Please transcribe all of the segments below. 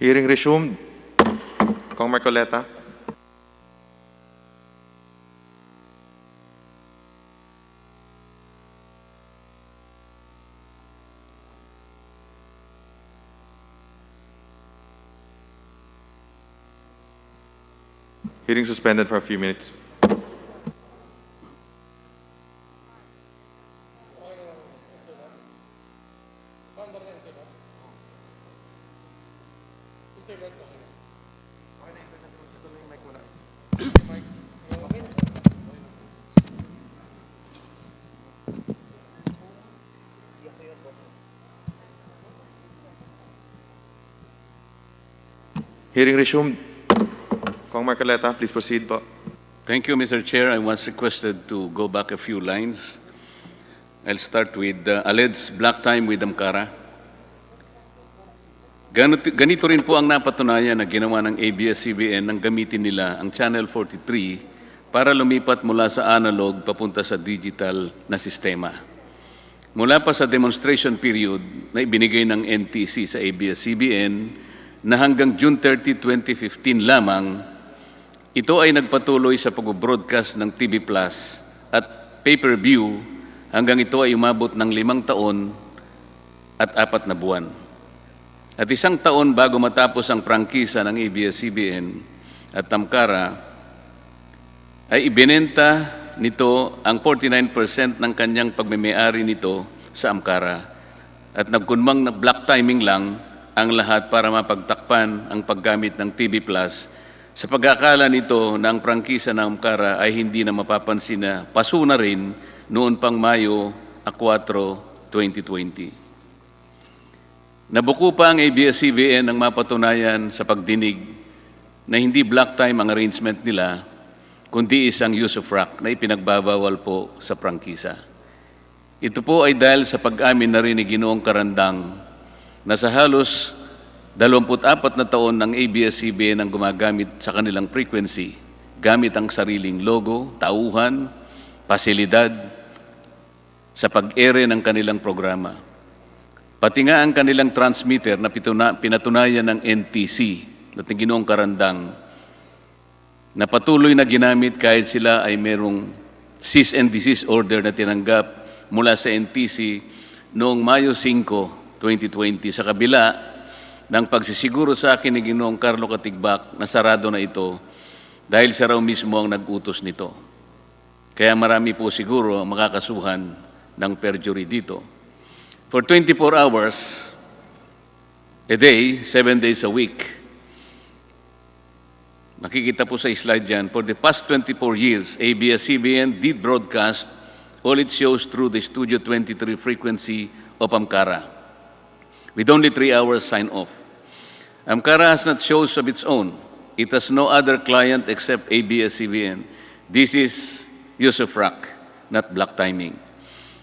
Hearing resumed. Kong Marcoleta. Hearing suspended for a few minutes. Hearing resumed. Kong Marcoleta, please proceed po. Thank you, Mr. Chair. I was requested to go back a few lines. I'll start with alleged black time with Amcara. Ganito rin po ang napatunayan na ginawa ng ABS-CBN nang gamitin nila ang Channel 43 para lumipat mula sa analog papunta sa digital na sistema. Mula pa sa demonstration period na ibinigay ng NTC sa ABS-CBN na hanggang June 30, 2015 lamang, ito ay nagpatuloy sa pag-broadcast ng TV Plus at pay-per-view hanggang ito ay umabot ng 5 taon at 4 na buwan. At 1 taon bago matapos ang prangkisa ng ABS-CBN at Amcara, ay ibinenta nito ang 49% ng kanyang pagmemay-ari nito sa Amcara at nagkunmang na black timing lang ang lahat para mapagtakpan ang paggamit ng TV Plus sa pag-akala nito na ang prangkisa ng Amcara ay hindi na mapapansin na paso na rin noon pang Mayo 4, 2020. Nabuko pa ang ABS-CBN ng mapatunayan sa pagdinig na hindi black time ang arrangement nila, kundi isang use of rock na ipinagbabawal po sa prangkisa. Ito po ay dahil sa pag-amin na rin ni Ginoong Carandang na sa halos 24 na taon ng ABS-CBN ang gumagamit sa kanilang frequency, gamit ang sariling logo, tauhan, pasilidad sa pag-ere ng kanilang programa. Pati nga ang kanilang transmitter na pinatunayan ng NTC at ng Ginoong Carandang na patuloy na ginamit kahit sila ay merong cease and desist order na tinanggap mula sa NTC noong Mayo 5, 2020 sa kabila ng pagsisiguro sa akin ni Ginoong Carlo Katigbak na sarado na ito dahil siya raw mismo ang nag-utos nito. Kaya marami po siguro ang makakasuhan ng perjury dito. For 24 hours a day, 7 days a week, makikita po sa slide dyan, for the past 24 years, ABS-CBN did broadcast all its shows through the Studio 23 frequency of Amcara, with only 3 hours sign-off. Amcara has not shows of its own. It has no other client except ABS-CBN. This is use of rock, not black timing.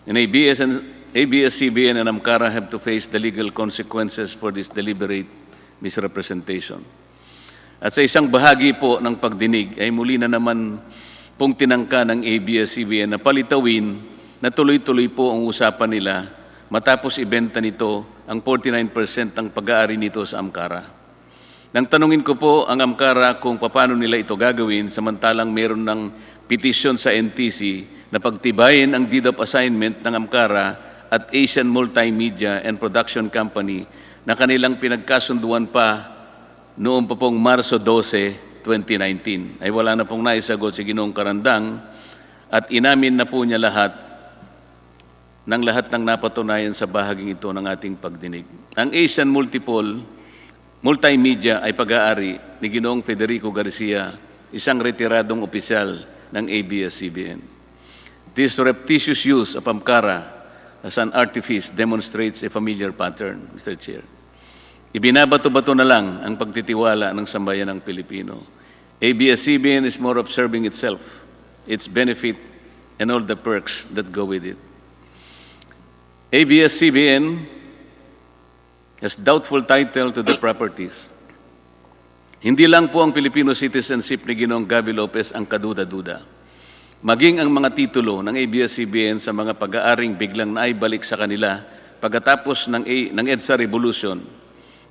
And ABS-CBN and Amcara have to face the legal consequences for this deliberate misrepresentation. At sa isang bahagi po ng pagdinig ay muli na naman pong tinangka ng ABS-CBN na palitawin na tuloy-tuloy po ang usapan nila matapos ibenta nito ang 49% ng pag-aari nito sa Amcara. Nang tanungin ko po ang Amcara kung paano nila ito gagawin samantalang meron ng petisyon sa NTC na pagtibayin ang deed of assignment ng Amcara at Asian Multimedia and Production Company na kanilang pinagkasunduan pa noong pa pong Marso 12, 2019. Ay wala na pong naisagot si Ginoong Carandang at inamin na po niya lahat ng napatunayan sa bahaging ito ng ating pagdinig. Ang Asian Multimedia ay pag-aari ni Ginoong Federico Garcia, isang retiradong opisyal ng ABS-CBN. This surreptitious use of Amcara as an artifice demonstrates a familiar pattern, Mr. Chair. Ibinabato-bato na lang ang pagtitiwala ng sambayan ng Pilipino. ABS-CBN is more of serving itself, its benefit, and all the perks that go with it. ABS-CBN has doubtful title to the properties. Hindi lang po ang Filipino citizenship ni Ginoong Gabby Lopez ang kaduda-duda. Maging ang mga titulo ng ABS-CBN sa mga pag-aaring biglang naibalik sa kanila pagkatapos ng EDSA Revolution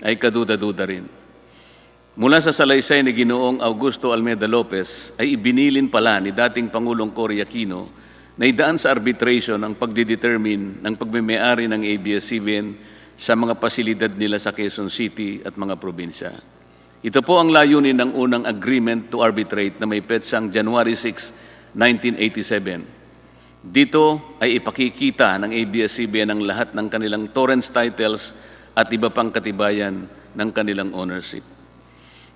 ay kaduda-duda rin. mula sa salaysay ni Ginoong Augusto Almeida Lopez ay ibinilin pala ni dating Pangulong Cory Aquino na idaan sa arbitration ang pagdidetermine ng pagmemay-ari ng ABS-CBN sa mga pasilidad nila sa Quezon City at mga probinsya. Ito po ang layunin ng unang agreement to arbitrate na may petsang January 6, 1987. Dito ay ipakikita ng ABS-CBN ang lahat ng kanilang torrents titles at iba pang katibayan ng kanilang ownership.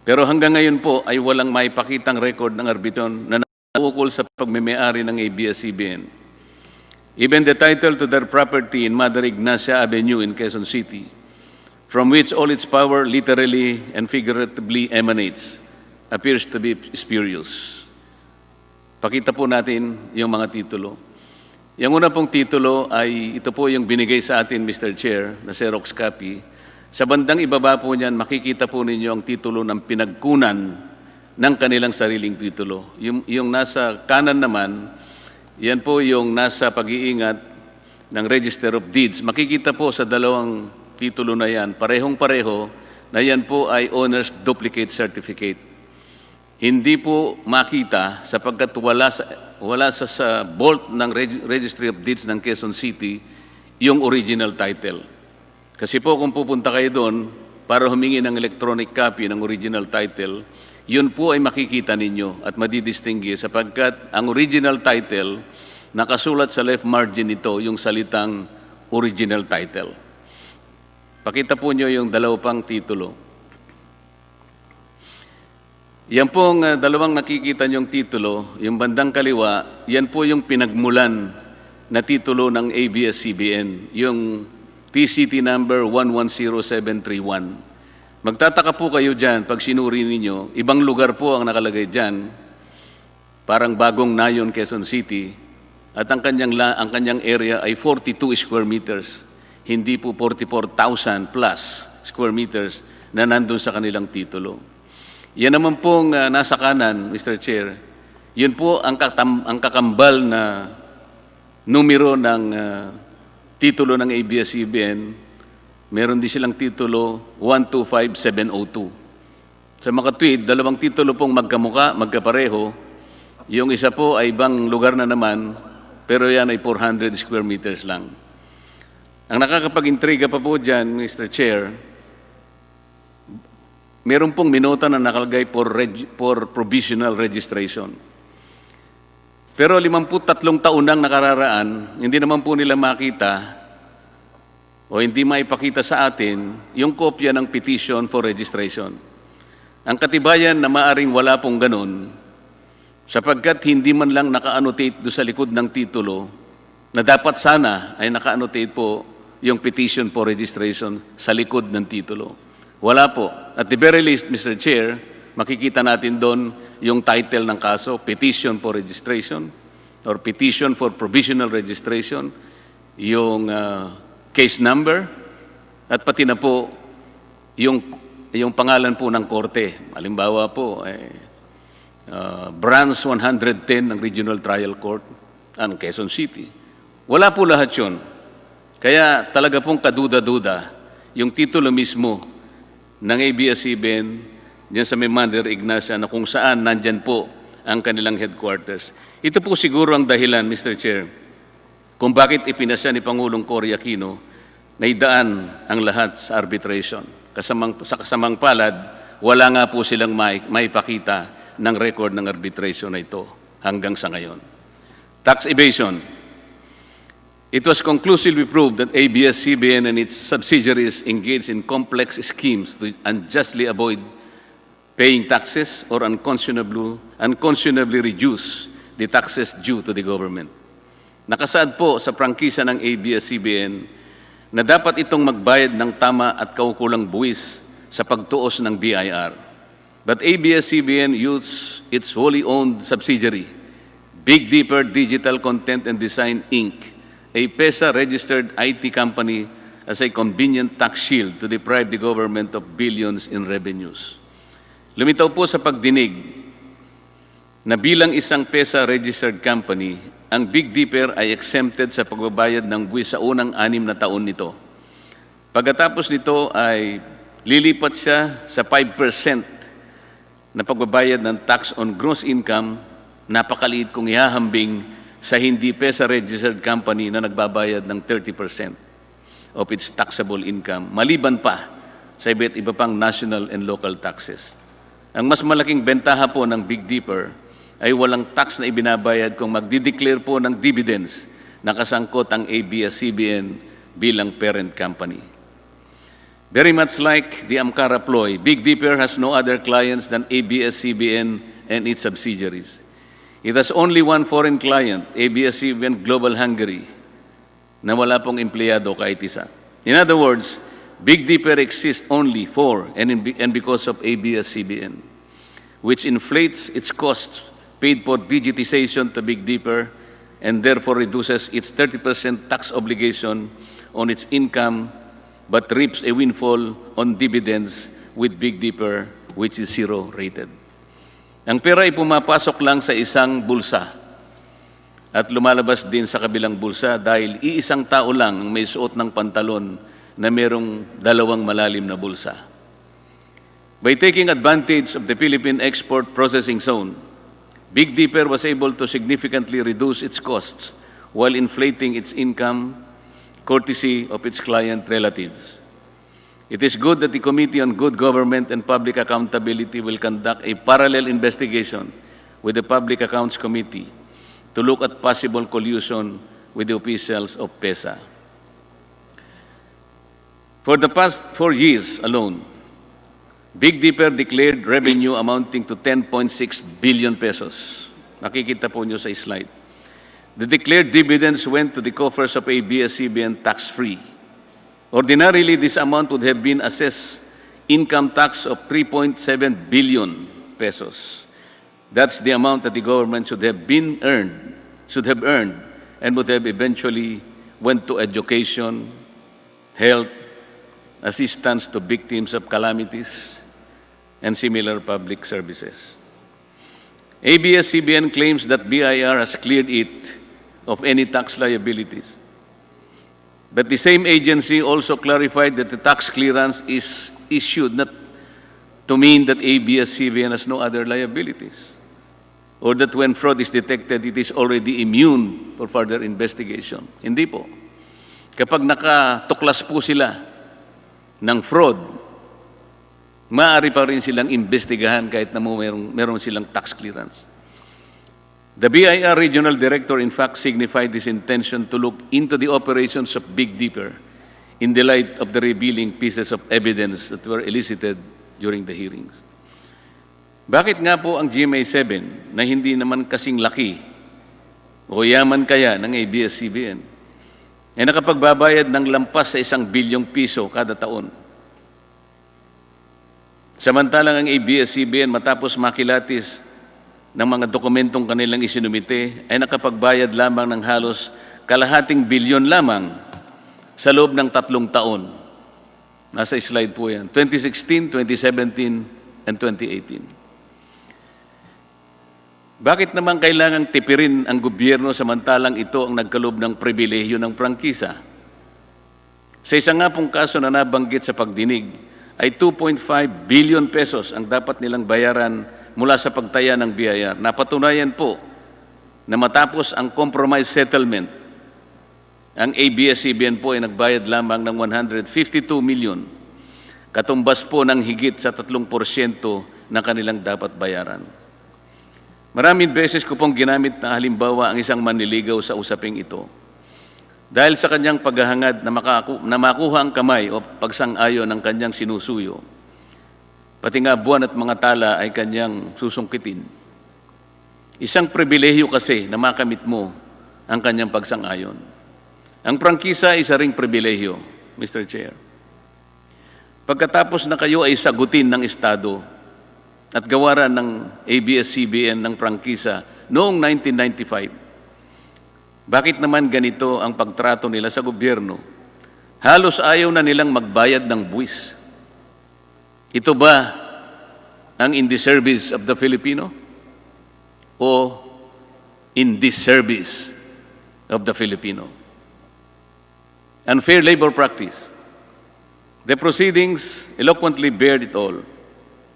Pero hanggang ngayon po ay walang maipakitang record ng arbitron na nakukol sa pagmemay-ari ng ABS-CBN. Even the title to their property in Mother Ignacia Avenue in Quezon City, from which all its power literally and figuratively emanates, appears to be spurious. Pakita po natin yung mga titulo. Yung una pong titulo ay ito po yung binigay sa atin, Mr. Chair, na Xerox copy. Sa bandang ibaba po niyan, makikita po ninyo ang titulo ng pinagkunan ng kanilang sariling titulo. Yung nasa kanan naman, yan po yung nasa pag-iingat ng Register of Deeds. Makikita po sa dalawang titulo na yan, parehong-pareho, na yan po ay Owner's Duplicate Certificate. Hindi po makita sapagkat wala sa vault ng Registry of Deeds ng Quezon City yung original title. Kasi po kung pupunta kayo doon para humingi ng electronic copy ng original title, yun po ay makikita ninyo at madidistinguish sapagkat ang original title, nakasulat sa left margin nito yung salitang original title. Pakita po nyo yung dalawang titulo. Yan pong dalawang nakikita nyong titulo, yung bandang kaliwa, yan po yung pinagmulan na titulo ng ABS-CBN, yung TCT number 110731. Magtataka po kayo dyan pag sinuri ninyo, ibang lugar po ang nakalagay dyan, parang Bagong Nayon, Quezon City, at ang kanyang area ay 42 square meters, hindi po 44,000 plus square meters na nandun sa kanilang titulo. Yan naman pong nasa kanan, Mr. Chair, yun po ang kakambal na numero ng titulo ng ABS-CBN. Meron din silang titulo 125702. Sa mga tweet, dalawang titulo pong magkamuka, magkapareho. Yung isa po ay ibang lugar na naman, pero yan ay 400 square meters lang. Ang nakakapag-intriga pa po dyan, Mr. Chair, meron pong minota na nakalagay for provisional registration. Pero 53 taon nang nakararaan, hindi naman po nila makita o hindi maipakita sa atin yung kopya ng petition for registration. Ang katibayan na maaring wala pong ganun, sapagkat hindi man lang naka-annotate doon sa likod ng titulo, na dapat sana ay naka-annotate po yung petition for registration sa likod ng titulo. Wala po. At the very least, Mr. Chair, makikita natin doon yung title ng kaso, Petition for Registration or Petition for Provisional Registration, yung case number, at pati na po yung pangalan po ng korte. Halimbawa po, Branch 110 ng Regional Trial Court ng Quezon City. Wala po lahat yun. Kaya talaga pong kaduda-duda yung titulo mismo ng ABS-CBN diyan sa Mother Ignacia na kung saan nandyan po ang kanilang headquarters. Ito po siguro ang dahilan, Mr. Chair, kung bakit ipinasya ni Pangulong Cory Aquino na idaan ang lahat sa arbitration. Sa kasamang palad, wala nga po silang maipakita ng record ng arbitration na ito hanggang sa ngayon. Tax evasion. It was conclusively proved that ABS-CBN and its subsidiaries engaged in complex schemes to unjustly avoid paying taxes or unconscionably reduce the taxes due to the government. Nakasaad po sa prangkisa ng ABS-CBN na dapat itong magbayad ng tama at kaukulang buwis sa pagtuos ng BIR. But ABS-CBN used its wholly owned subsidiary, Big Dipper Digital Content and Design, Inc., a PESA-registered IT company, as a convenient tax shield to deprive the government of billions in revenues. Lumitaw po sa pagdinig na bilang isang PESA-registered company, ang Big Dipper ay exempted sa pagbabayad ng buwis sa unang 6 na taon nito. Pagkatapos nito ay lilipat siya sa 5% na pagbabayad ng tax on gross income, napakaliit kung ihahambing sa hindi PESA-registered company na nagbabayad ng 30% of its taxable income, maliban pa sa iba't iba pang national and local taxes. Ang mas malaking bentaha po ng Big Dipper ay walang tax na ibinabayad kung magdideclare po ng dividends na kasangkot ang ABS-CBN bilang parent company. Very much like the Amcara ploy, Big Dipper has no other clients than ABS-CBN and its subsidiaries. It has only one foreign client, ABS-CBN Global Hungary, na wala pong empleyado kahit isa. In other words, Big Dipper exists only for and because of ABS-CBN, which inflates its costs paid for digitization to Big Dipper and therefore reduces its 30% tax obligation on its income but reaps a windfall on dividends with Big Dipper, which is zero rated. Ang pera ay pumapasok lang sa isang bulsa at lumalabas din sa kabilang bulsa dahil iisang tao lang ang may suot ng pantalon na merong dalawang malalim na bulsa. By taking advantage of the Philippine Export Processing Zone, Big Dipper was able to significantly reduce its costs while inflating its income, courtesy of its client relatives. It is good that the Committee on Good Government and Public Accountability will conduct a parallel investigation with the Public Accounts Committee to look at possible collusion with the officials of PESA. For the past 4 years alone, Big Dipper declared revenue amounting to 10.6 billion pesos. Nakikita po nyo sa slide. The declared dividends went to the coffers of ABS-CBN tax-free. Ordinarily, this amount would have been assessed income tax of 3.7 billion pesos. That's the amount that the government should have earned, and would have eventually went to education, health, assistance to victims of calamities, and similar public services. ABS-CBN claims that BIR has cleared it of any tax liabilities. But the same agency also clarified that the tax clearance is issued not to mean that ABS-CBN has no other liabilities, or that when fraud is detected, it is already immune for further investigation. Hindi po. Kapag nakatuklas po sila ng fraud, maaari pa rin silang imbestigahan kahit na meron silang tax clearance. The BIR Regional Director, in fact, signified his intention to look into the operations of Big Dipper in the light of the revealing pieces of evidence that were elicited during the hearings. Bakit nga po ang GMA7 na hindi naman kasing laki o yaman kaya ng ABS-CBN ay nakapagbabayad ng lampas sa 1 bilyong piso kada taon? Samantalang ang ABS-CBN matapos makilatis ng mga dokumentong kanilang isinumite ay nakapagbayad lamang ng halos kalahating bilyon lamang sa loob ng 3 taon. Nasa slide po yan. 2016, 2017, and 2018. Bakit naman kailangang tipirin ang gobyerno samantalang ito ang nagkaloob ng pribilehyo ng prangkisa? Sa isa nga pong kaso na nabanggit sa pagdinig, ay 2.5 billion pesos ang dapat nilang bayaran mula sa pagtaya ng BIR. Napatunayan po na matapos ang compromise settlement, ang ABS-CBN po ay nagbayad lamang ng 152 million, katumbas po ng higit sa 3% na kanilang dapat bayaran. Maraming beses ko pong ginamit na halimbawa ang isang manliligaw sa usaping ito. Dahil sa kanyang paghahangad na makuha ang kamay o pagsang-ayon ng kanyang sinusuyo, pati nga buwan at mga tala ay kanyang susungkitin. Isang pribilehyo kasi na makamit mo ang kanyang pagsang-ayon. Ang prangkisa ay isa ring pribilehyo, Mr. Chair. Pagkatapos na kayo ay sagutin ng Estado at gawaran ng ABS-CBN ng prangkisa noong 1995, bakit naman ganito ang pagtrato nila sa gobyerno? Halos ayaw na nilang magbayad ng buwis. Ito ba ang in the service of the Filipino o in this service of the Filipino? Unfair labor practice. The proceedings eloquently bared it all.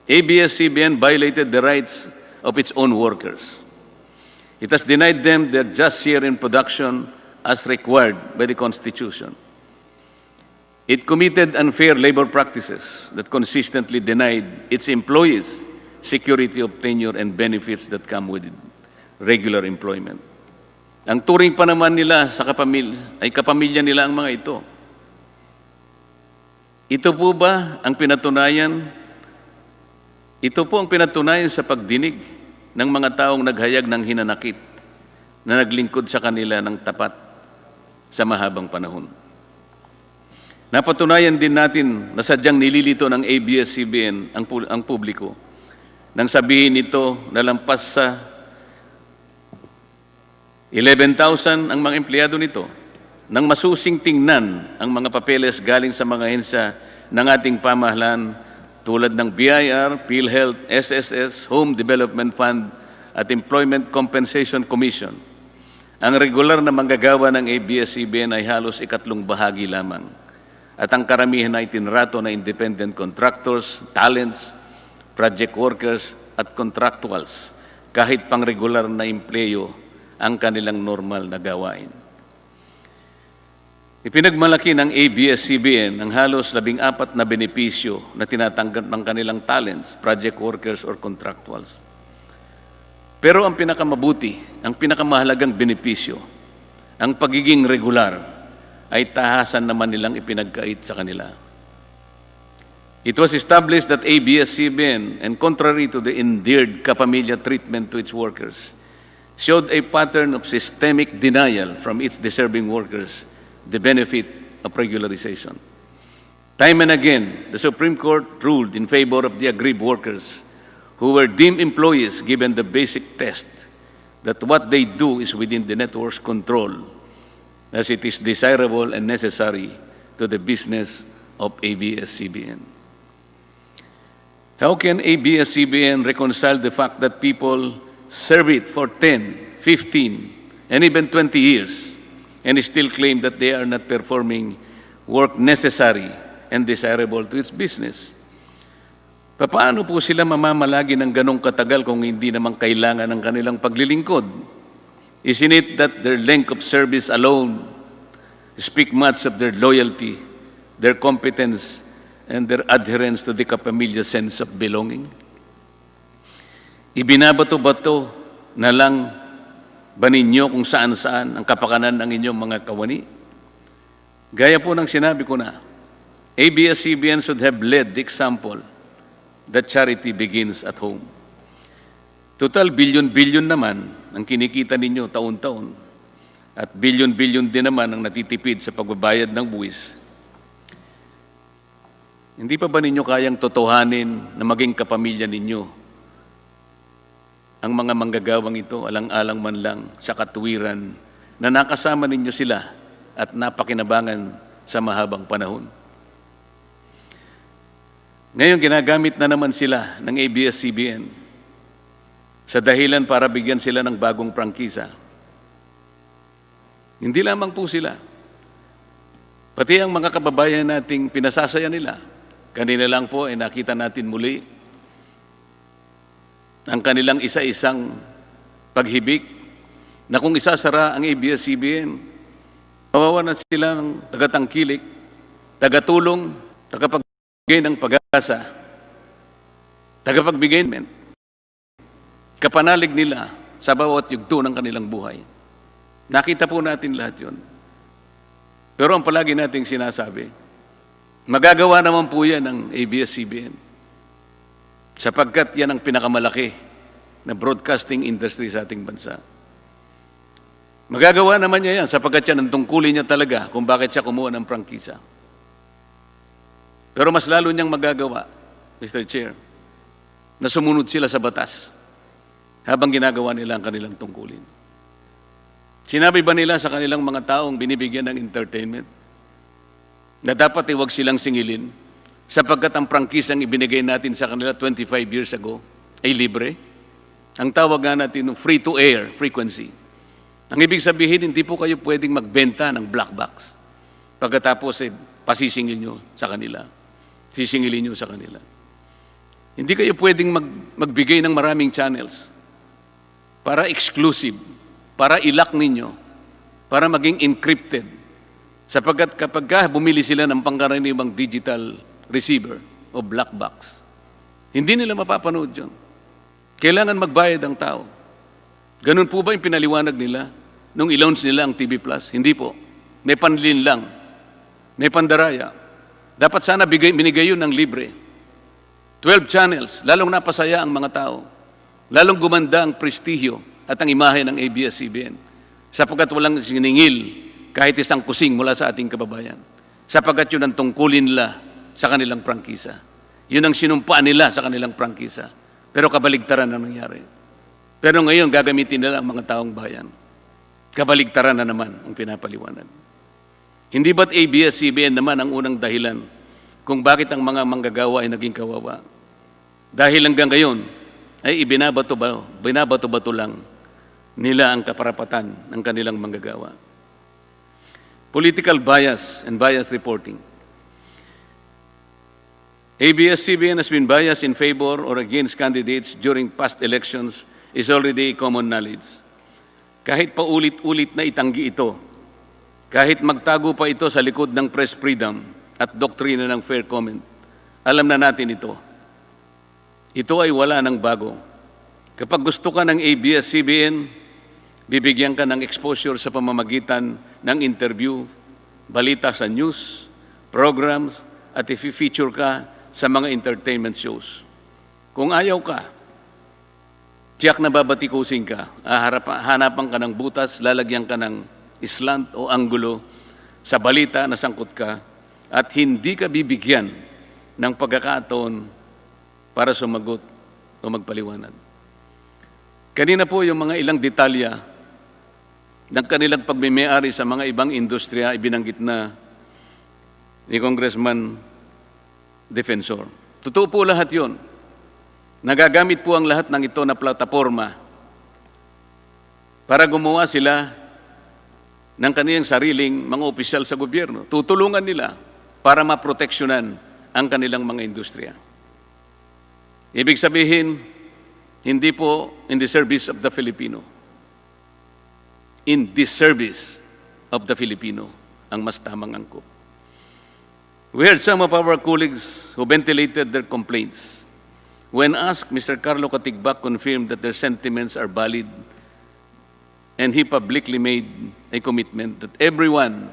ABS-CBN violated the rights of its own workers. It has denied them their just share in production as required by the Constitution. It committed unfair labor practices that consistently denied its employees security of tenure and benefits that come with regular employment. Ang turing pa naman nila sa kapamilya nila ang mga ito. Ito po ba ang pinatunayan? Ito po ang pinatunayan sa pagdinig ng mga taong naghayag ng hinanakit na naglingkod sa kanila ng tapat sa mahabang panahon. Napatunayan din natin na sadyang nililito ng ABS-CBN ang publiko nang sabihin nito na lampas sa 11,000 ang mga empleyado nito nang masusing tingnan ang mga papeles galing sa mga ahensya ng ating pamahalaan tulad ng BIR, PhilHealth, SSS, Home Development Fund at Employment Compensation Commission. Ang regular na manggagawa ng ABS-CBN ay halos ikatlong bahagi lamang. At ang karamihan ay tinrato na independent contractors, talents, project workers, at contractuals, kahit pang regular na empleyo ang kanilang normal na gawain. Ipinagmalaki ng ABS-CBN ang halos 14 na benepisyo na tinatanggap ng kanilang talents, project workers, or contractuals. Pero ang pinakamabuti, ang pinakamahalagang benepisyo, ang pagiging regular, ay tahasan naman nilang ipinagkait sa kanila. It was established that ABS-CBN, and contrary to the endeared kapamilya treatment to its workers, showed a pattern of systemic denial from its deserving workers the benefit of regularization. Time and again, the Supreme Court ruled in favor of the aggrieved workers who were deemed employees given the basic test that what they do is within the network's control, as it is desirable and necessary to the business of ABS-CBN. How can ABS-CBN reconcile the fact that people serve it for 10, 15, and even 20 years and still claim that they are not performing work necessary and desirable to its business? Paano po sila mamamalagi ng ganong katagal kung hindi naman kailangan ng kanilang paglilingkod? Isn't it that their length of service alone speak much of their loyalty, their competence, and their adherence to the kapamilya sense of belonging? Ibinabato-bato na lang ba ninyo kung saan-saan ang kapakanan ng inyong mga kawani? Gaya po ng sinabi ko na, ABS-CBN should have led the example that charity begins at home. Total, bilyon-bilyon naman ang kinikita ninyo taon-taon at bilyon-bilyon din naman ang natitipid sa pagbabayad ng buwis. Hindi pa ba ninyo kayang totohanin na maging kapamilya ninyo ang mga manggagawang ito, alang-alang man lang sa katuwiran na nakasama ninyo sila at napakinabangan sa mahabang panahon? Ngayon, ginagamit na naman sila ng ABS-CBN sa dahilan para bigyan sila ng bagong prangkisa. Hindi lamang po sila. Pati ang mga kababayan nating pinasasaya nila. Kanina lang po ay nakita natin muli ang kanilang isa-isang paghibik na kung isasara ang ABS-CBN, mawawa na sila ng tagatangkilik, tagatulong, tagapagbigay ng pag-asa, tagapagbigay ng kapanalig nila sa bawat yugto ng kanilang buhay. Nakita po natin lahat yun. Pero ang palagi nating sinasabi, magagawa naman po yan ng ABS-CBN sapagkat yan ang pinakamalaki na broadcasting industry sa ating bansa. Magagawa naman niya yan sapagkat yan ang tungkulin niya talaga kung bakit siya kumuha ng prangkisa. Pero mas lalo niyang magagawa, Mr. Chair, na sumunod sila sa batas habang ginagawa nila ang kanilang tungkulin. Sinabi ba nila sa kanilang mga taong binibigyan ng entertainment na dapat huwag silang singilin sapagkat ang prangkisang ibinigay natin sa kanila 25 years ago ay libre? Ang tawag nga natin free-to-air frequency. Ang ibig sabihin, hindi po kayo pwedeng magbenta ng black box pagkatapos pasisingil nyo sa kanila. Sisingilin nyo sa kanila. Hindi kayo pwedeng magbigay ng maraming channels para exclusive, para ilak ninyo, para maging encrypted. Sapagkat kapag bumili sila ng pangkaraniwang digital receiver o black box, hindi nila mapapanood yun. Kailangan magbayad ang tao. Ganun po ba yung pinaliwanag nila nung i-launch nila ang TV Plus? Hindi po. May panlin lang. May pandaraya. Dapat sana binigay yun ng libre. 12 channels, lalong napasaya ang mga tao. Lalong gumanda ang prestigyo at ang imahe ng ABS-CBN. Sapagkat walang siningil kahit isang kusing mula sa ating kababayan. Sapagkat yun ang tungkulin nila sa kanilang prangkisa. Yun ang sinumpaan nila sa kanilang prangkisa. Pero kabaligtaran ang nangyari. Pero ngayon, gagamitin nila ang mga taong bayan. Kabaligtaran na naman ang pinapaliwanag. Hindi ba't ABS-CBN naman ang unang dahilan kung bakit ang mga manggagawa ay naging kawawa? Dahil hanggang ngayon ay binabato-bato lang nila ang kaparapatan ng kanilang manggagawa. Political bias and bias reporting. ABS-CBN has been biased in favor or against candidates during past elections is already common knowledge. Kahit paulit-ulit na itanggi ito, kahit magtago pa ito sa likod ng press freedom at doktrina ng fair comment, alam na natin ito. Ito ay wala ng bago. Kapag gusto ka ng ABS-CBN, bibigyan ka ng exposure sa pamamagitan ng interview, balita sa news, programs, at i-feature ka sa mga entertainment shows. Kung ayaw ka, tiyak na babatikusin ka, hanapan ka ng butas, lalagyan ka ng slant o anggulo sa balita na sangkot ka, at hindi ka bibigyan ng pagkakataon para sumagot o magpaliwanag. Kanina po yung mga ilang detalya ng kanilang pagmimayari sa mga ibang industriya ibinanggit na ni Congressman Defensor. Totoo po lahat yun. Nagagamit po ang lahat ng ito na plataforma para gumawa sila ng kanilang sariling mga opisyal sa gobyerno. Tutulungan nila para maproteksyonan ang kanilang mga industriya. Ibig sabihin, hindi po in the service of the Filipino. In the service of the Filipino ang mas tamang angkop. We heard some of our colleagues who ventilated their complaints. When asked, Mr. Carlo Katigbak confirmed that their sentiments are valid, and he publicly made a commitment that everyone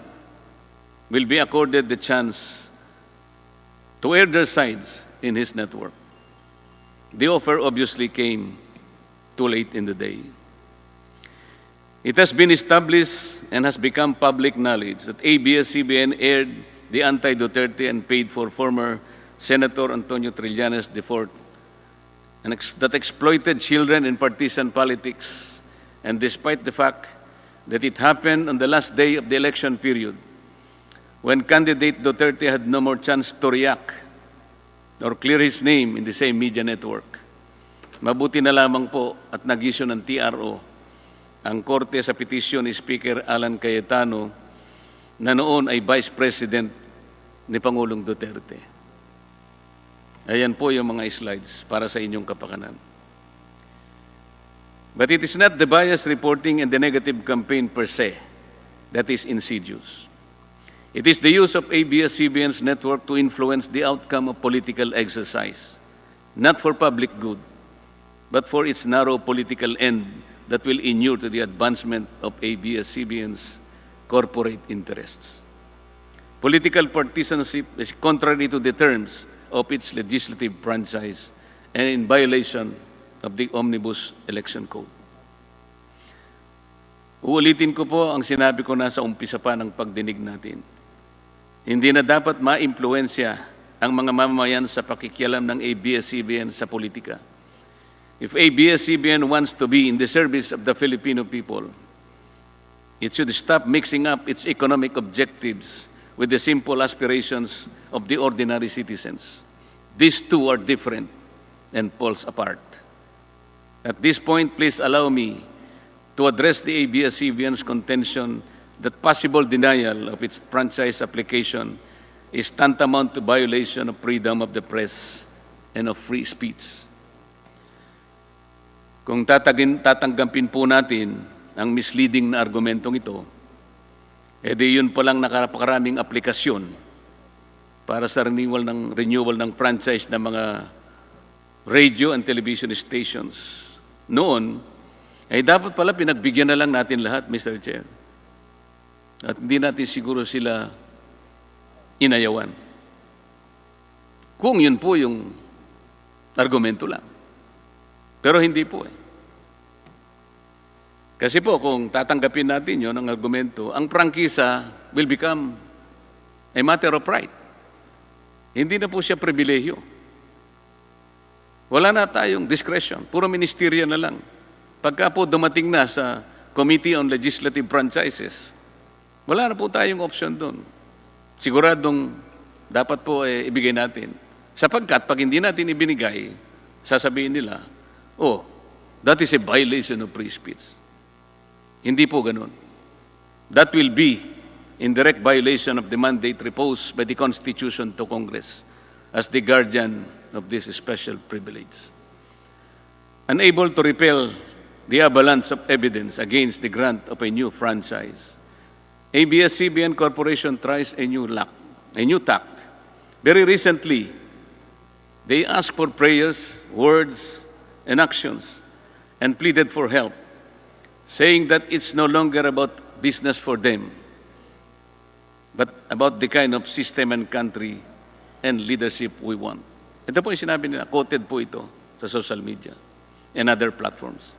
will be accorded the chance to air their sides in his network. The offer obviously came too late in the day. It has been established and has become public knowledge that ABS-CBN aired the anti-Duterte and paid for former Senator Antonio Trillanes IV, and that exploited children in partisan politics. And despite the fact that it happened on the last day of the election period, when candidate Duterte had no more chance to react or clear his name in the same media network. Mabuti na lamang po at nag-issue ng TRO ang korte sa petisyon ni Speaker Alan Cayetano na noon ay Vice President ni Pangulong Duterte. Ayan po yung mga slides para sa inyong kapakanan. But it is not the bias reporting and the negative campaign per se that is insidious. It is the use of ABS-CBN's network to influence the outcome of political exercise, not for public good, but for its narrow political end that will inure to the advancement of ABS-CBN's corporate interests. Political partisanship is contrary to the terms of its legislative franchise and in violation of the Omnibus Election Code. Uulitin ko po ang sinabi ko na sa umpisa pa ng pagdinig natin. Hindi na dapat ma-impluensya ang mga mamamayan sa pakikialam ng ABS-CBN sa politika. If ABS-CBN wants to be in the service of the Filipino people, it should stop mixing up its economic objectives with the simple aspirations of the ordinary citizens. These two are different and poles apart. At this point, please allow me to address the ABS-CBN's contention that possible denial of its franchise application is tantamount to violation of freedom of the press and of free speech. Kung tatanggapin po natin ang misleading na argumentong ito, edi yun palang nakapakaraming aplikasyon para sa renewal ng franchise ng mga radio and television stations. Noon, ay dapat pala pinagbigyan na lang natin lahat, Mr. Chair. At hindi natin siguro sila inayawan. Kung yun po yung argumento lang. Pero hindi po eh. Kasi po kung tatanggapin natin yun ang argumento, ang prangkisa will become a matter of right. Hindi na po siya pribilehyo. Wala na tayong discretion. Puro ministerial na lang. Pagka po dumating na sa Committee on Legislative Franchises, wala na po tayong option doon. Siguradong dapat po ibigay natin. Sapagkat pag hindi natin ibinigay, sasabihin nila, oh, that is a violation of free speech. Hindi po ganun. That will be in direct violation of the mandate reposed by the Constitution to Congress as the guardian of this special privilege. Unable to repel the avalanche of evidence against the grant of a new franchise, ABS-CBN Corporation tries a new tact. Very recently, they asked for prayers, words, and actions, and pleaded for help, saying that it's no longer about business for them, but about the kind of system and country and leadership we want. Ito po yung sinabi nila, quoted po ito sa social media and other platforms.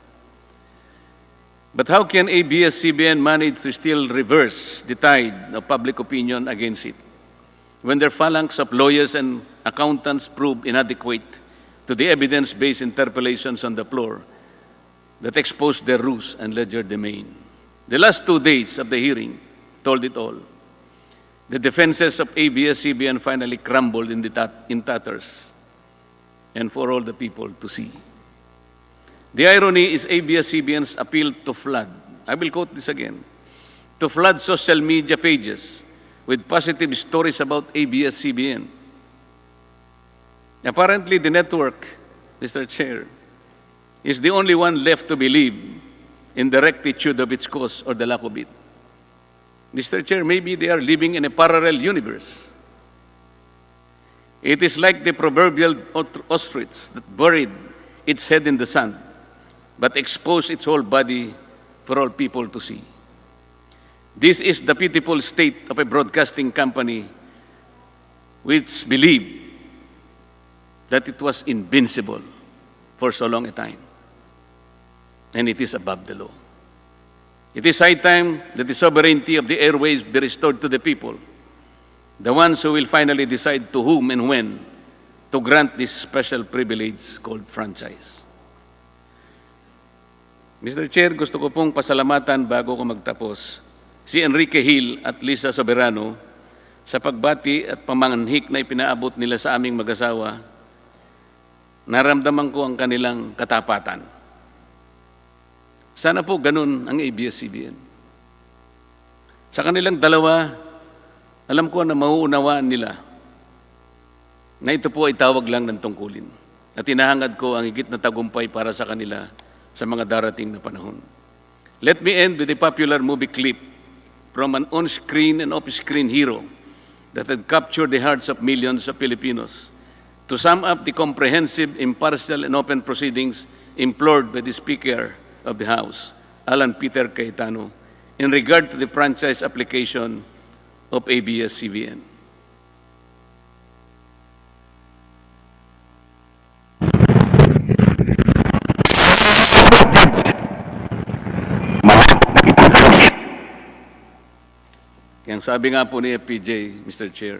But how can ABS-CBN manage to still reverse the tide of public opinion against it when their phalanx of lawyers and accountants prove inadequate to the evidence-based interpellations on the floor that exposed their ruse and legerdemain? The last 2 days of the hearing told it all. The defenses of ABS-CBN finally crumbled in tatters, and for all the people to see. The irony is ABS-CBN's appeal to flood, I will quote this again, to flood social media pages with positive stories about ABS-CBN. Apparently, the network, Mr. Chair, is the only one left to believe in the rectitude of its cause or the lack of it. Mr. Chair, maybe they are living in a parallel universe. It is like the proverbial ostrich that buried its head in the sand, but exposed its whole body for all people to see. This is the pitiful state of a broadcasting company which believed that it was invincible for so long a time, and it is above the law. It is high time that the sovereignty of the airways be restored to the people, the ones who will finally decide to whom and when to grant this special privilege called franchise. Mr. Chair, gusto ko pong pasalamatan bago ko magtapos si Enrique Hill at Lisa Soberano sa pagbati at pamanghik na ipinaabot nila sa aming mag-asawa. Naramdaman ko ang kanilang katapatan. Sana po ganun ang ABS-CBN. Sa kanilang dalawa, alam ko na mauunawaan nila na ito po ay tawag lang ng tungkulin. At hinahangad ko ang higit na tagumpay para sa kanila sa mga darating na panahon. Let me end with a popular movie clip from an on-screen and off-screen hero that had captured the hearts of millions of Filipinos to sum up the comprehensive, impartial, and open proceedings implored by the Speaker of the House, Alan Peter Cayetano, in regard to the franchise application of ABS-CBN. Yang sabi nga po ni FPJ, Mr. Chair,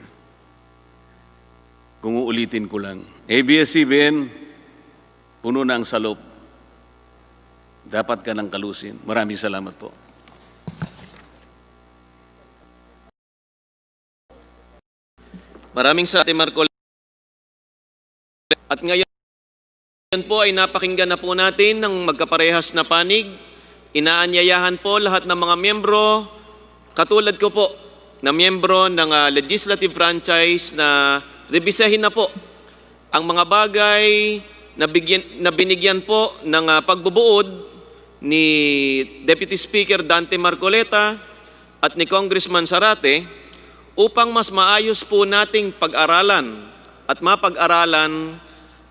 kung uulitin ko lang, ABS-CBN, puno na ang salop. Dapat ka nang kalusin. Maraming salamat po. Maraming salamat, Marco. At ngayon po ay napakinggan na po natin ng magkaparehas na panig. Inaanyayahan po lahat ng mga miyembro, katulad ko po, na miyembro ng legislative franchise na rebisahin na po ang mga bagay na binigyan po ng pagbubuod ni Deputy Speaker Dante Marcoleta at ni Congressman Zarate upang mas maayos po nating pag-aralan at mapag-aralan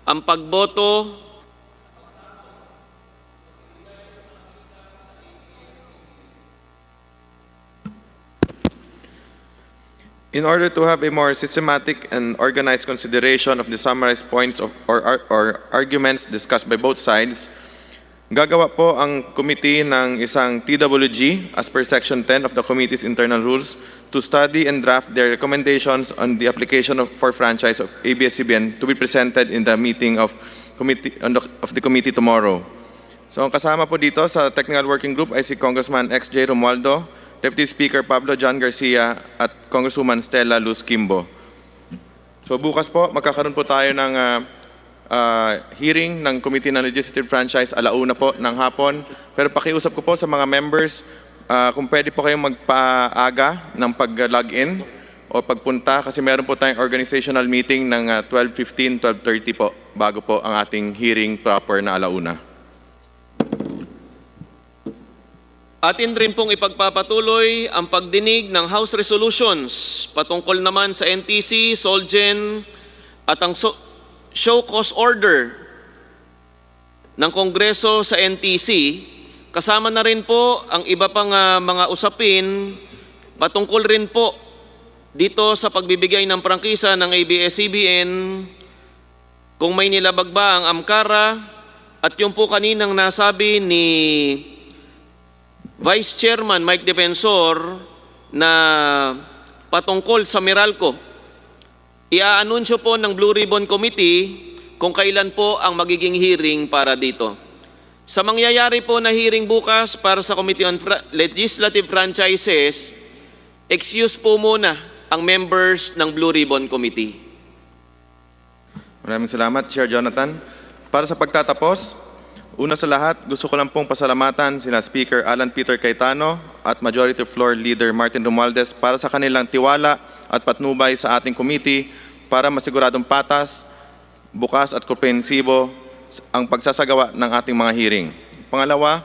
ang pagboto In order to have a more systematic and organized consideration of the summarized points or arguments discussed by both sides, gagawa po ang committee ng isang TWG as per Section 10 of the committee's internal rules to study and draft their recommendations on the application for franchise of ABS-CBN to be presented in the meeting of the committee tomorrow. So ang kasama po dito sa technical working group ay si Congressman XJ Romualdo, Deputy Speaker Pablo John Garcia at Congresswoman Stella Luz Kimbo. So bukas po, magkakaroon po tayo ng hearing ng Committee ng Legislative Franchise alauna po ng hapon. Pero pakiusap ko po sa mga members, kung pwede po kayong magpaaga ng pag-login o pagpunta kasi meron po tayong organizational meeting ng 12:15, 12:30 po bago po ang ating hearing proper na alauna. Atin rin pong ipagpapatuloy ang pagdinig ng House Resolutions patungkol naman sa NTC, Solgen at ang show cause order ng Kongreso sa NTC. Kasama na rin po ang iba pang mga usapin patungkol rin po dito sa pagbibigay ng prangkisa ng ABS-CBN, kung may nilabag ba ang AMCARA at yung po kaninang nasabi ni Vice Chairman Mike Defensor na patungkol sa Meralco. Iaanunsyo po ng Blue Ribbon Committee kung kailan po ang magiging hearing para dito. Sa mangyayari po na hearing bukas para sa Committee on Legislative Franchises, excuse po muna ang members ng Blue Ribbon Committee. Maraming salamat, Chair Jonathan. Para sa pagtatapos, una sa lahat, gusto ko lang pong pasalamatan sina Speaker Alan Peter Cayetano at Majority Floor Leader Martin Romualdez para sa kanilang tiwala at patnubay sa ating committee para masiguradong patas, bukas at komprehensibo ang pagsasagawa ng ating mga hearing. Pangalawa,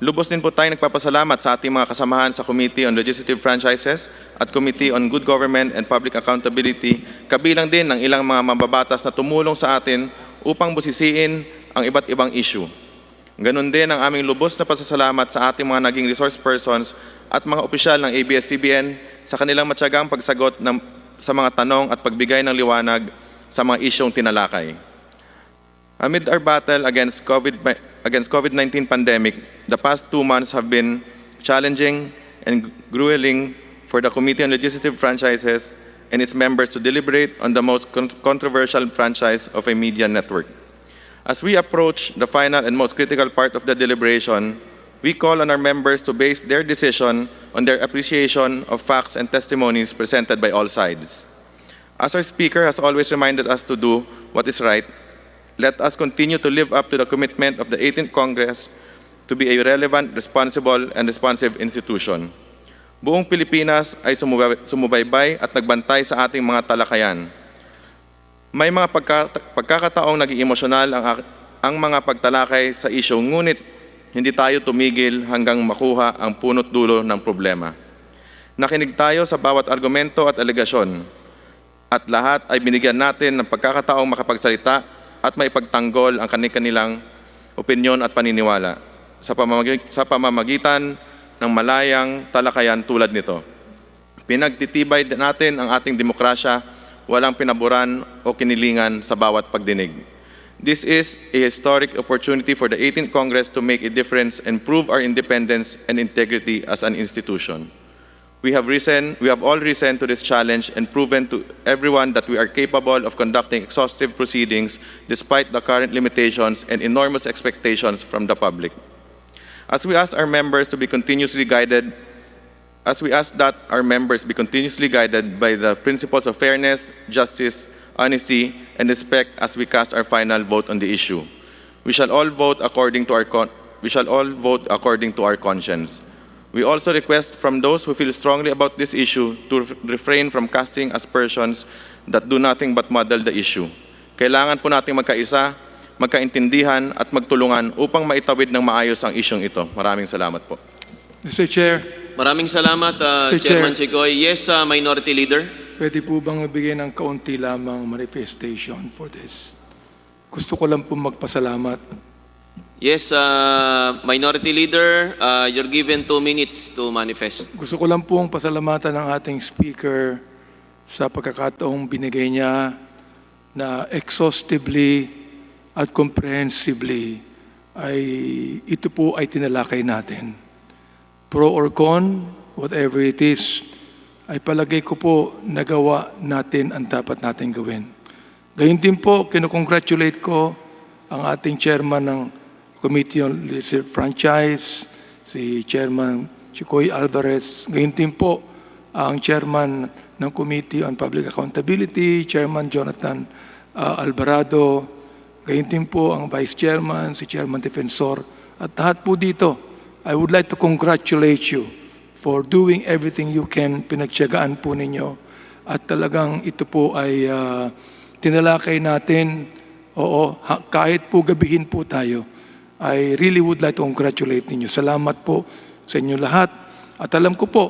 lubos din po tayong nagpapasalamat sa ating mga kasamahan sa Committee on Legislative Franchises at Committee on Good Government and Public Accountability, kabilang din ng ilang mga mababatas na tumulong sa atin upang busisiin ang iba't ibang issue. Ganon din ang aming lubos na pasasalamat sa ating mga naging resource persons at mga opisyal ng ABS-CBN sa kanilang matyagang pagsagot sa mga tanong at pagbigay ng liwanag sa mga isyong tinalakay. Amid our battle against COVID-19 pandemic, the past 2 months have been challenging and grueling for the Committee on Legislative Franchises and its members to deliberate on the most controversial franchise of a media network. As we approach the final and most critical part of the deliberation, we call on our members to base their decision on their appreciation of facts and testimonies presented by all sides. As our Speaker has always reminded us to do what is right, let us continue to live up to the commitment of the 18th Congress to be a relevant, responsible, and responsive institution. Buong Pilipinas ay sumubaybay at nagbantay sa ating mga talakayan. May mga pagkakataong naging emosyonal ang mga pagtalakay sa isyu, ngunit hindi tayo tumigil hanggang makuha ang punot dulo ng problema. Nakinig tayo sa bawat argumento at alegasyon, at lahat ay binigyan natin ng pagkakataong makapagsalita at maipagtanggol ang kanilang opinyon at paniniwala sa pamamagitan ng malayang talakayan tulad nito. Pinagtitibay natin ang ating demokrasya, walang pinaburan o kinilingan sa bawat pagdinig. This is a historic opportunity for the 18th Congress to make a difference and prove our independence and integrity as an institution. We have all risen to this challenge and proven to everyone that we are capable of conducting exhaustive proceedings despite the current limitations and enormous expectations from the public. As we ask that our members be continuously guided by the principles of fairness, justice, honesty, and respect as we cast our final vote on the issue. We shall all vote according to our conscience. We also request from those who feel strongly about this issue to refrain from casting aspersions that do nothing but muddle the issue. Kailangan po nating magkaisa, magkaintindihan at magtulungan upang maitawid ng maayos ang isyong ito. Maraming salamat po. Mr. Chair, Maraming salamat, Mr. Chairman Chair. Chicoy. Yes, Minority Leader. pwede po bang magbigay ng kaunti lamang manifestation for this? Gusto ko lang po magpasalamat. Yes, Minority Leader, you're given 2 minutes to manifest. Gusto ko lang pong pasalamatan ng ating speaker sa pagkakataong binigay niya na exhaustively at comprehensively ay ito po ay tinalakay natin. Pro or con, whatever it is, ay palagay ko po nagawa natin ang dapat natin gawin. Gayun din po, kinukongratulate ko ang ating chairman ng Committee on Leadership Franchise, si Chairman Chicoy Alvarez. Gayun din po ang chairman ng Committee on Public Accountability, Chairman Jonathan Alvarado. Gayun din po ang Vice Chairman, si Chairman Defensor. At lahat po dito, I would like to congratulate you for doing everything you can. Pinagtiyagaan po ninyo. At talagang ito po ay tinalakay natin. Oo, kahit po gabihin po tayo. I really would like to congratulate ninyo. Salamat po sa inyo lahat. At alam ko po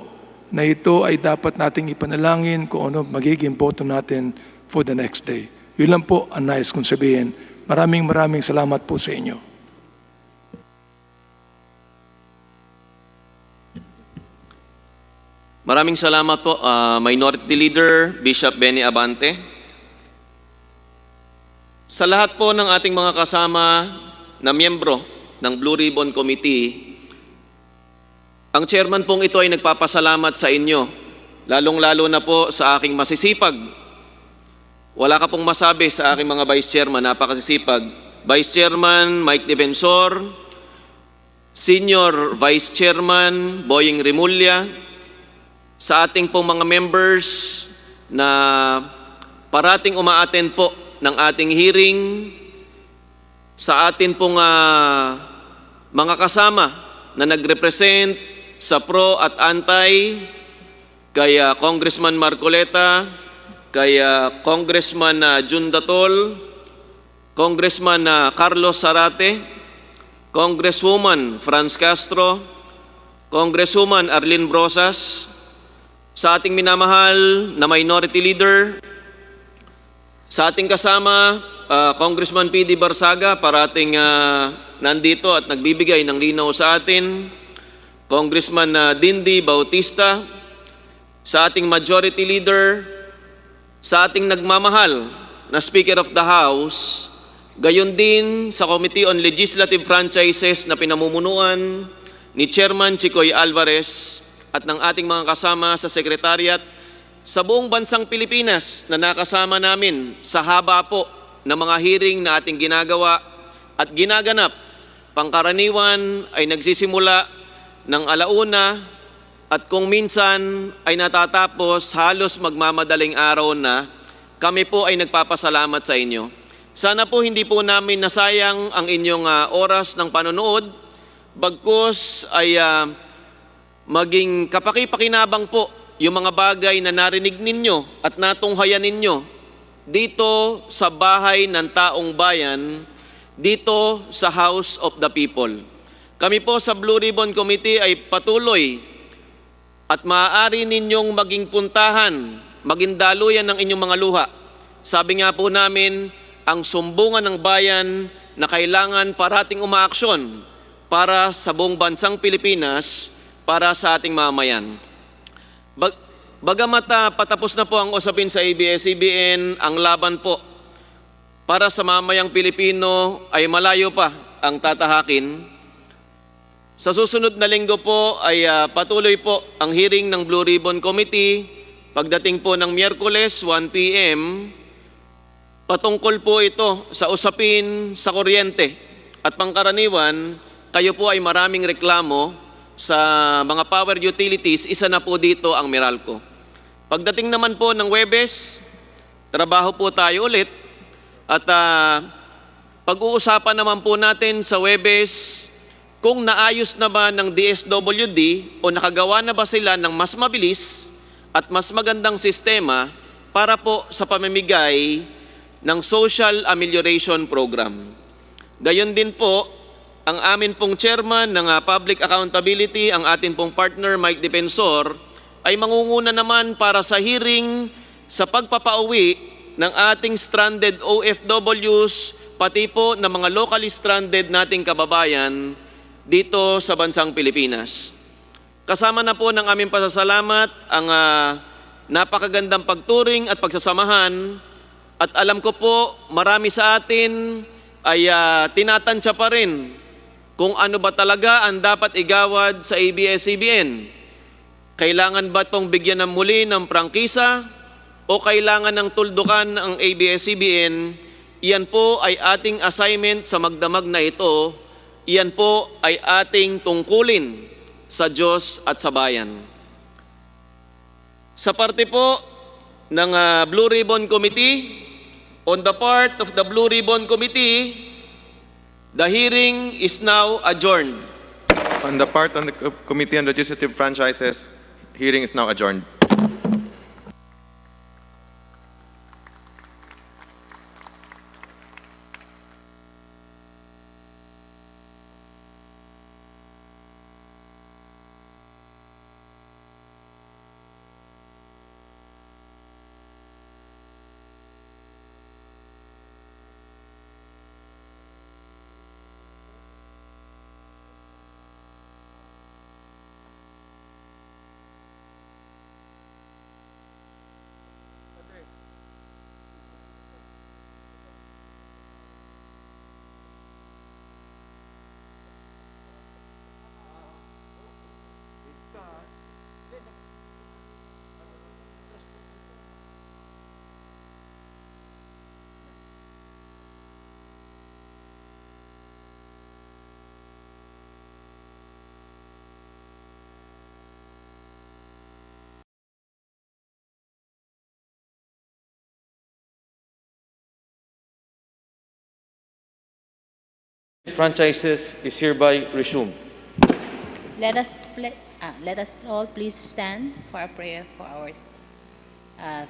na ito ay dapat nating ipanalangin kung ano magiging boto natin for the next day. Yun lang po ang nais kong sabihin. Maraming salamat po sa inyo. Maraming salamat po, Minority Leader Bishop Benny Abante. Sa lahat po ng ating mga kasama na miyembro ng Blue Ribbon Committee, ang chairman pong ito ay nagpapasalamat sa inyo, lalong-lalo na po sa aking masisipag. Wala ka pong masabi sa aking mga vice chairman, napakasisipag. Vice Chairman Mike Defensor, Senior Vice Chairman Boying Rimulya, sa ating pong mga members na parating umaattend po ng ating hearing, sa atin pong mga kasama na nagrepresent sa pro at anti, kay Congressman Marcoleta, kay Congressman Jun Datol, Congressman Carlos Zarate, Congresswoman Franz Castro, Congresswoman Arlene Brosas, sa ating minamahal na Minority Leader, sa ating kasama, Congressman P.D. Barsaga, parating nandito at nagbibigay ng linaw sa atin, Congressman Dindi Bautista, sa ating Majority Leader, sa ating nagmamahal na Speaker of the House, gayon din sa Committee on Legislative Franchises na pinamumunuan ni Chairman Chicoy Alvarez at ng ating mga kasama sa Secretariat, sa buong bansang Pilipinas na nakasama namin sa haba po ng mga hearing na ating ginagawa at ginaganap. Pangkaraniwan ay nagsisimula ng 1:00 at kung minsan ay natatapos halos magmamadaling araw na. Kami po ay nagpapasalamat sa inyo. Sana po hindi po namin nasayang ang inyong oras ng panonood, bagkus ay maging kapaki-pakinabang po yung mga bagay na narinig ninyo at natunghayan ninyo dito sa bahay ng taong bayan, dito sa House of the People. Kami po sa Blue Ribbon Committee ay patuloy at maaari ninyong maging puntahan, maging daluyan ng inyong mga luha. Sabi nga po namin, ang sumbungan ng bayan na kailangan parating umaaksyon para sa buong bansang Pilipinas, para sa ating mamayan. Bagamat patapos na po ang usapin sa ABS-CBN, ang laban po para sa mamayang Pilipino ay malayo pa ang tatahakin. Sa susunod na linggo po ay patuloy po ang hearing ng Blue Ribbon Committee. Pagdating po ng Miyerkules, 1 p.m., patungkol po ito sa usapin sa kuryente. At pangkaraniwan, kayo po ay maraming reklamo sa mga power utilities, isa na po dito ang Meralco. Pagdating naman po ng Huwebes, trabaho po tayo ulit at pag-uusapan naman po natin sa Huwebes kung naayos na ba ng DSWD o nakagawa na ba sila ng mas mabilis at mas magandang sistema para po sa pamimigay ng Social Amelioration Program. Gayon din po, ang amin pong chairman ng Public Accountability, ang atin pong partner Mike Defensor, ay mangunguna naman para sa hearing sa pagpapauwi ng ating stranded OFWs, pati po ng mga locally stranded nating kababayan dito sa bansang Pilipinas. Kasama na po ng aming pasasalamat ang napakagandang pagturing at pagsasamahan, at alam ko po marami sa atin ay tinatansya pa rin kung ano ba talaga ang dapat igawad sa ABS-CBN. Kailangan ba itong bigyan ng muli ng prangkisa o kailangan ng tuldukan ang ABS-CBN? Iyan po ay ating assignment sa magdamag na ito. Iyan po ay ating tungkulin sa Diyos at sa bayan. Sa parte po ng Blue Ribbon Committee, on the part of the Blue Ribbon Committee, the hearing is now adjourned. On the part of the Committee on Legislative Franchises, hearing is now adjourned. Franchises is hereby resumed. Let us all please stand for a prayer for our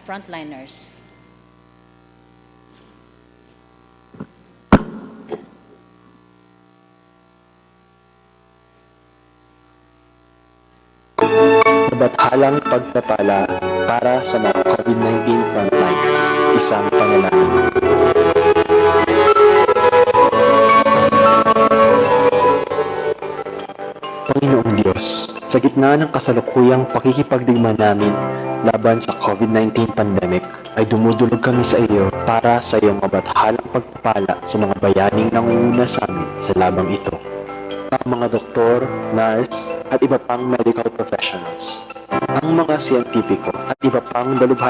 frontliners. Kabathalang pagpapala para sa mga COVID-19 frontliners. Isang panalangin. Panginoong Diyos, sa gitna ng kasalukuyang pakikipagdigma namin laban sa COVID-19 pandemic, ay dumudulog kami sa iyo para sa iyong kabathalang pagpapala sa mga bayaning nangunguna sa amin sa labang ito. Ang mga doktor, nurse, at iba pang medical professionals, ang mga siyentipiko at iba pang